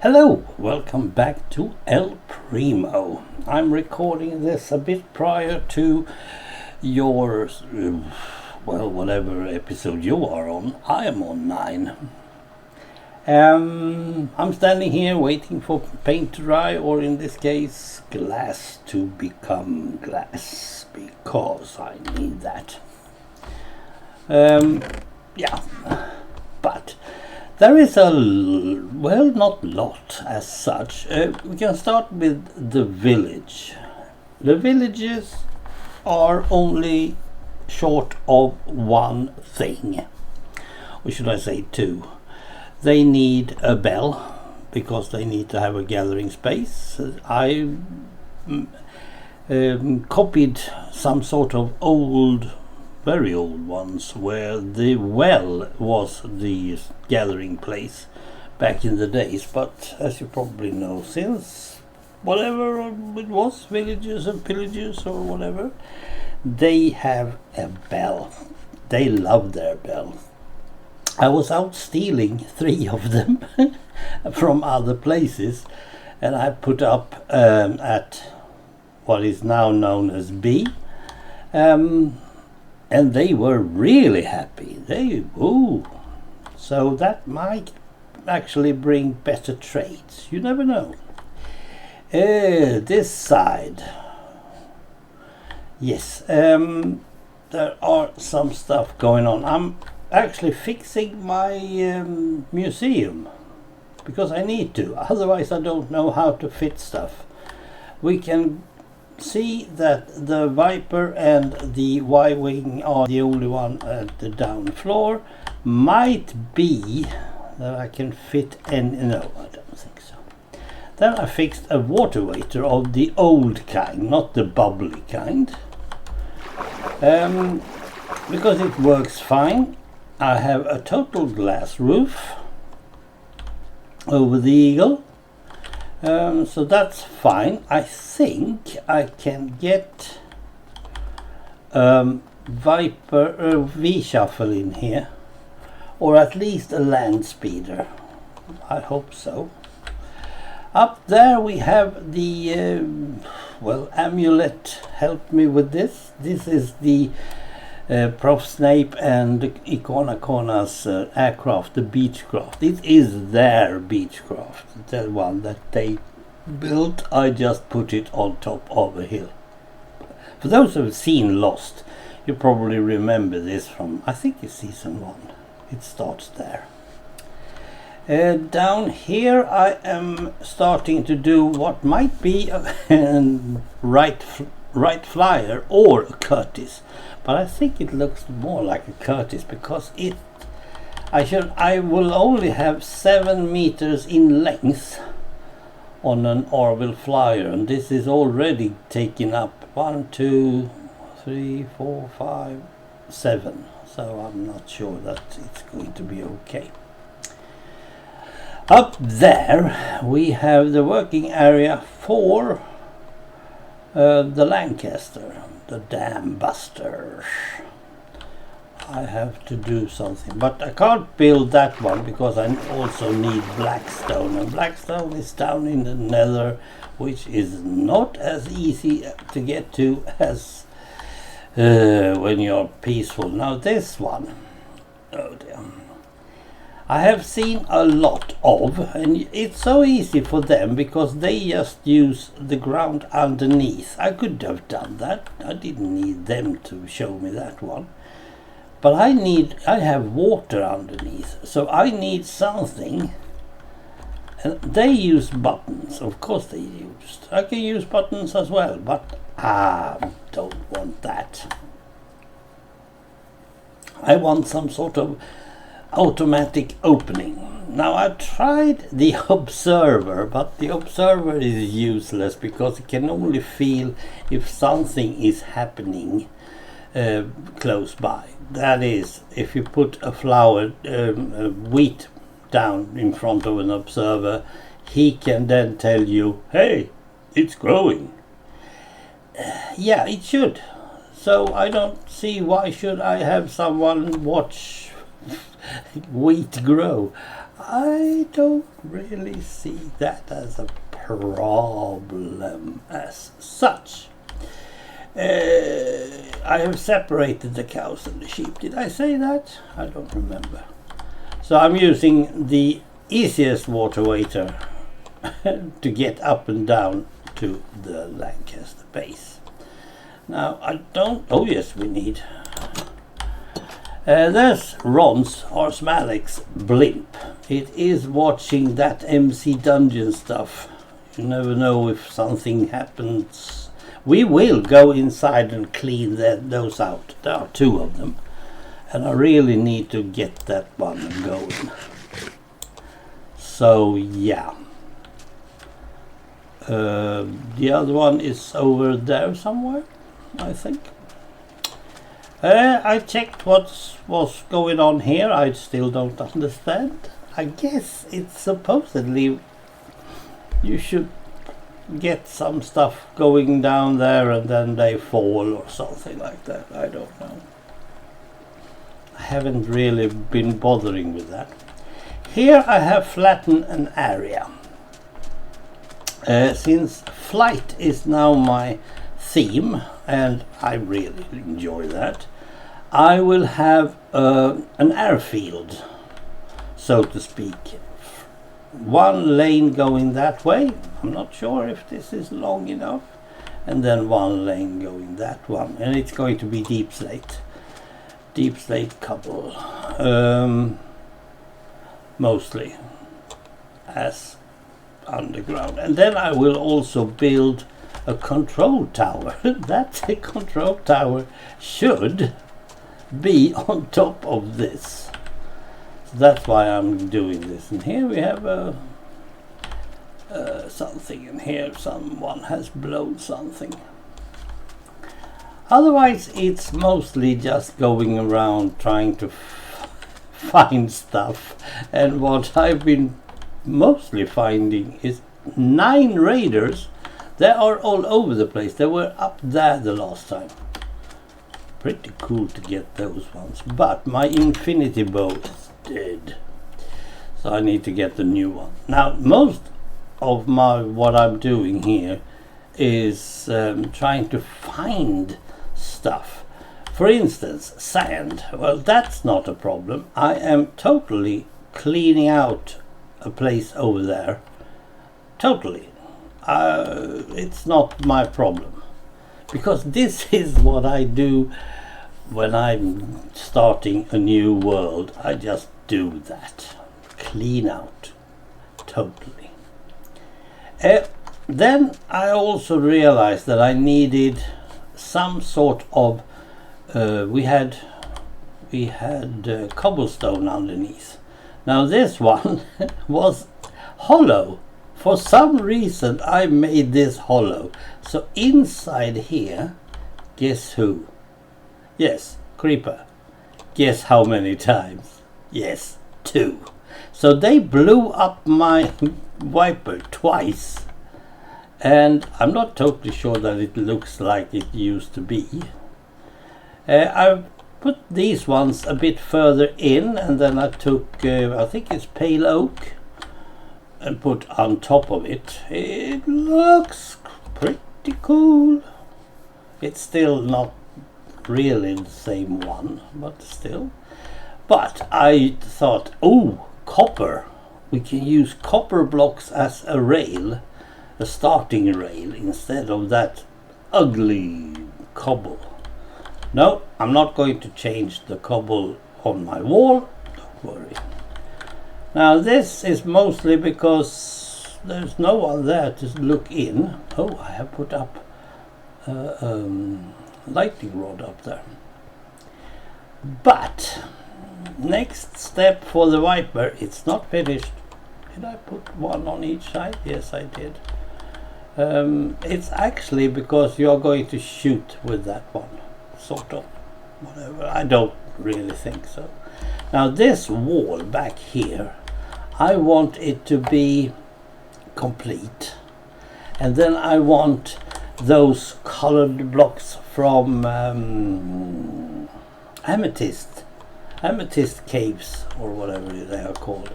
Hello, welcome back to El Primo. I'm recording this a bit prior to your, whatever episode you are on. I am on 9. I'm standing here waiting for paint to dry, or in this case, glass to become glass, because I need that. But there is not lot as such. We can start with the village. The villages are only short of one thing, or should I say two. They need a bell, because they need to have a gathering space. I copied some sort of very old ones, where the well was the gathering place back in the days, but as you probably know, since whatever it was, villages and pillages or whatever, they have a bell. They love their bell. I was out stealing 3 of them from other places, and I put up at what is now known as B. And they were really happy. So that might actually bring better trades. You never know. This side. Yes, there are some stuff going on. I'm actually fixing my museum, because I need to. Otherwise I don't know how to fit stuff. We can see that the Viper and the Y-Wing are the only one at the down floor. Might be that I can fit no, I don't think so. Then I fixed a water waiter of the old kind, not the bubbly kind, because it works fine. I have a total glass roof over the Eagle. So that's fine. I think I can get Viper V-shuffle in here, or at least a land speeder. I hope so. Up there we have the amulet. Help me with this. This is the Prof. Snape and Icona Cona's aircraft, the Beechcraft. It is their Beechcraft, the one that they built. I just put it on top of a hill. For those who have seen Lost, you probably remember this from, I think it's season 1. It starts there. Down here I am starting to do what might be a right flyer or a Curtis. But I think it looks more like a Curtis, because I will only have 7 meters in length on an Orville flyer, and this is already taking up 1, 2, 3, 4, 5, 7. So I'm not sure that it's going to be okay. Up there we have the working area for the Lancaster, the Dam Busters. I have to do something, but I can't build that one because I also need Blackstone, and Blackstone is down in the Nether, which is not as easy to get to as when you're peaceful. Now this one, oh dear, I have seen a lot of, and it's so easy for them because they just use the ground underneath. I could have done that. I didn't need them to show me that one. But I have water underneath, so I need something. And they use buttons, of course they used. I can use buttons as well, but I don't want that. I want some sort of automatic opening. Now I tried the observer, but the observer is useless because it can only feel if something is happening close by. That is, if you put a flower, wheat down in front of an observer, he can then tell you, hey, it's growing. Yeah, it should. So I don't see why should I have someone watch wheat grow. I don't really see that as a problem as such. I have separated the cows and the sheep. Did I say that? I don't remember. So I'm using the easiest water waiter to get up and down to the Lancaster base. Now I don't... Oh yes, we need... there's Ron's or Smalik's blimp. It is watching that MC Dungeon stuff. You never know if something happens. We will go inside and clean those out. There are 2 of them. And I really need to get that one going. So yeah. The other one is over there somewhere, I think. I checked what was going on here. I still don't understand. I guess it's supposedly you should get some stuff going down there and then they fall or something like that. I don't know. I haven't really been bothering with that. Here I have flattened an area. Since flight is now my theme, and I really enjoy that, I will have an airfield, so to speak. 1 lane going that way. I'm not sure if this is long enough. And then 1 lane going that one. And it's going to be deep slate. Deep slate couple. Mostly as underground. And then I will also build a control tower. That control tower should be on top of this. So that's why I'm doing this. And here we have something in here. Someone has blown something. Otherwise it's mostly just going around trying to find stuff. And what I've been mostly finding is 9 raiders. They are all over the place. They were up there the last time. Pretty cool to get those ones. But my infinity bow is dead. So I need to get the new one. Now most of what I'm doing here is trying to find stuff. For instance, sand. Well, that's not a problem. I am totally cleaning out a place over there. Totally. It's not my problem. Because this is what I do when I'm starting a new world. I just do that. Clean out. Totally. Then I also realized that I needed some sort of we had cobblestone underneath. Now this one was hollow. For some reason I made this hollow. So inside here, guess who? Yes, creeper. Guess how many times? Yes, 2. So they blew up my wiper twice. And I'm not totally sure that it looks like it used to be. I put these ones a bit further in, and then I took, I think it's pale oak, and put on top of it. It looks pretty cool. It's still not really the same one, but still. But I thought, oh, copper. We can use copper blocks as a rail, a starting rail, instead of that ugly cobble. No, I'm not going to change the cobble on my wall. Don't worry. Now this is mostly because there's no one there to look in. Oh, I have put up a lightning rod up there. But next step for the Viper, it's not finished. Did I put one on each side? Yes, I did. It's actually because you're going to shoot with that one. Sort of. Whatever. I don't really think so. Now this wall back here, I want it to be complete. And then I want those colored blocks from amethyst caves, or whatever they are called.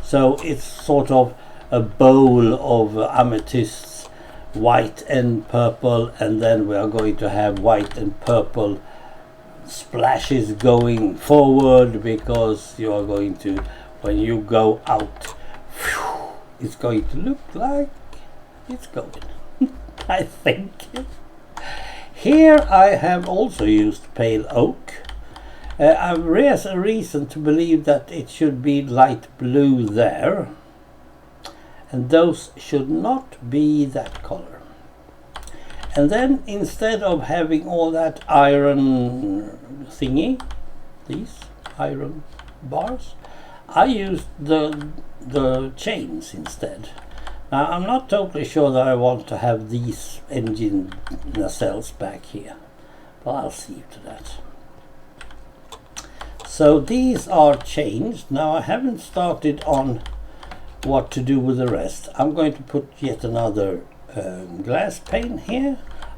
So it's sort of a bowl of amethysts, white and purple, and then we are going to have white and purple splashes going forward, because you are going to, when you go out, it's going to look like it's going. I think. Here I have also used pale oak. There's a reason to believe that it should be light blue there, and those should not be that color. And then instead of having all that iron thingy, these iron bars, I used the chains instead. Now I'm not totally sure that I want to have these engine nacelles back here, but I'll see to that. So these are changed. Now I haven't started on what to do with the rest. I'm going to put yet another glass pane here.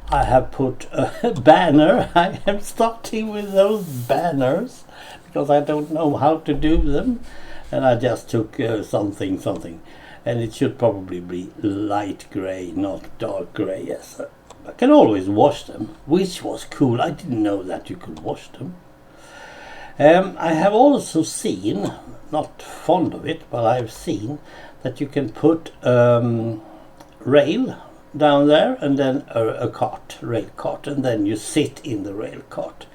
I have put a banner. I am starting with those banners because I don't know how to do them, and I just took something, and it should probably be light grey, not dark grey. Yes, I can always wash them, which was cool. I didn't know that you could wash them. I have also seen, not fond of it, but I've seen that you can put rail down there and then a cart, rail cart, and then you sit in the rail cart.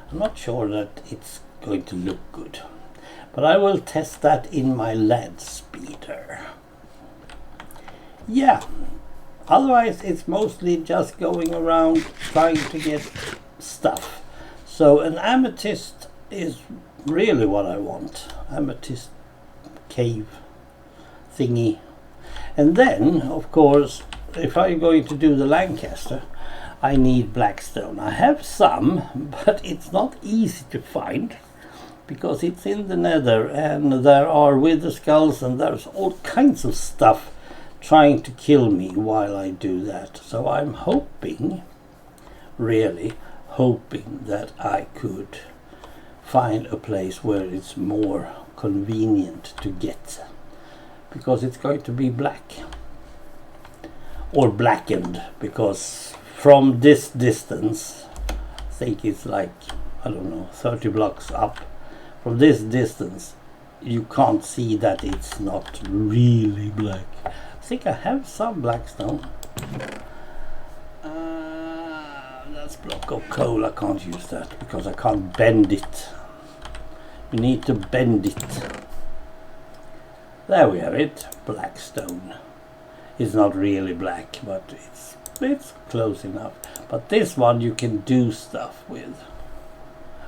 I'm not sure that it's going to look good, but I will test that in my land speeder. Yeah, otherwise it's mostly just going around trying to get stuff. So an amethyst is really what I want. Amethyst cave thingy. And then, of course, if I'm going to do the Lancaster, I need blackstone. I have some, but it's not easy to find because it's in the nether, and there are wither skulls and there's all kinds of stuff trying to kill me while I do that. So I'm hoping, really hoping, that I could find a place where it's more convenient to get, because it's going to be black or blackened, because from this distance, I think it's like, I don't know, 30 blocks up, from this distance you can't see that it's not really black. I think I have some blackstone. That's block of coal. I can't use that because I can't bend it. You need to bend it. There we have it. Blackstone. It's not really black, but it's close enough. But this one you can do stuff with.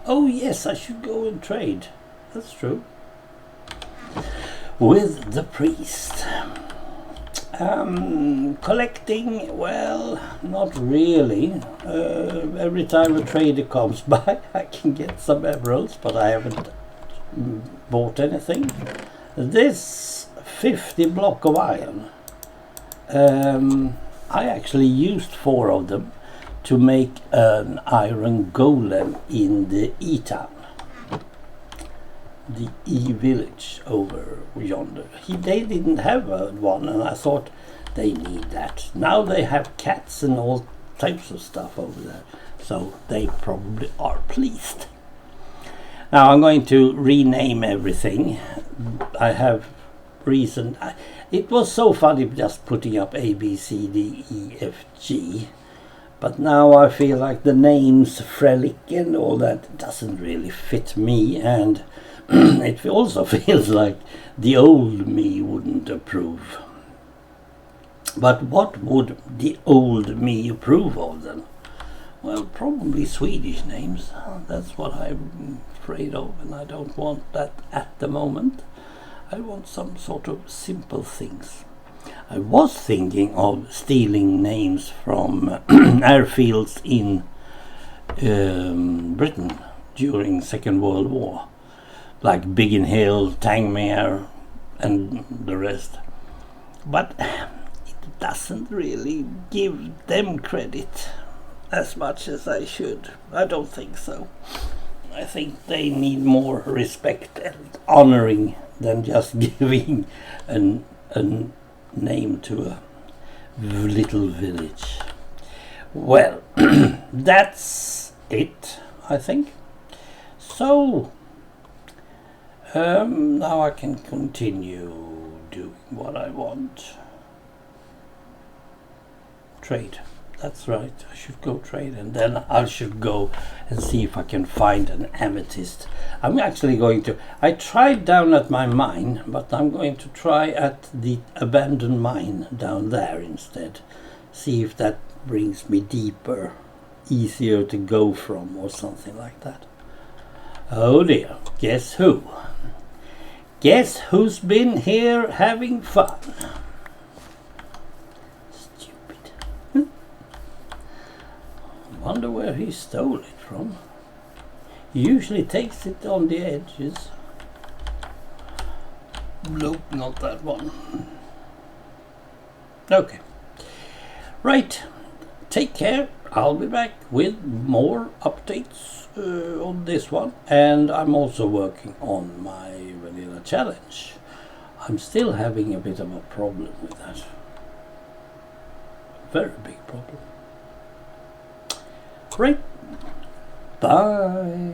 Oh yes, I should go and trade. That's true. With the priest. Collecting, well, not really. Every time a trader comes by I can get some emeralds, but I haven't bought anything. This 50 block of iron, I actually used 4 of them to make an iron golem in the E-town, the E-village over yonder. They didn't have one, and I thought they need that. Now they have cats and all types of stuff over there, so they probably are pleased. Now I'm going to rename everything. I have reason. It was so funny just putting up A, B, C, D, E, F, G. But now I feel like the names Frelick and all that doesn't really fit me, and it also feels like the old me wouldn't approve. But what would the old me approve of then? Well, probably Swedish names. That's what I'm afraid of, and I don't want that at the moment. I want some sort of simple things. I was thinking of stealing names from airfields in Britain during Second World War, like Biggin Hill, Tangmere, and the rest. But it doesn't really give them credit as much as I should. I don't think so. I think they need more respect and honoring than just giving a name to a little village. Well, that's it, I think. So, now I can continue doing what I want. Trade. That's right, I should go trade, and then I should go and see if I can find an amethyst. I'm actually going to, I tried down at my mine, but I'm going to try at the abandoned mine down there instead. See if that brings me deeper, easier to go from, or something like that. Oh dear, guess who? Guess who's been here having fun? Wonder where he stole it from. He usually takes it on the edges. Nope, not that one. Okay. Right. Take care. I'll be back with more updates on this one. And I'm also working on my vanilla challenge. I'm still having a bit of a problem with that. Very big problem. Right. Bye.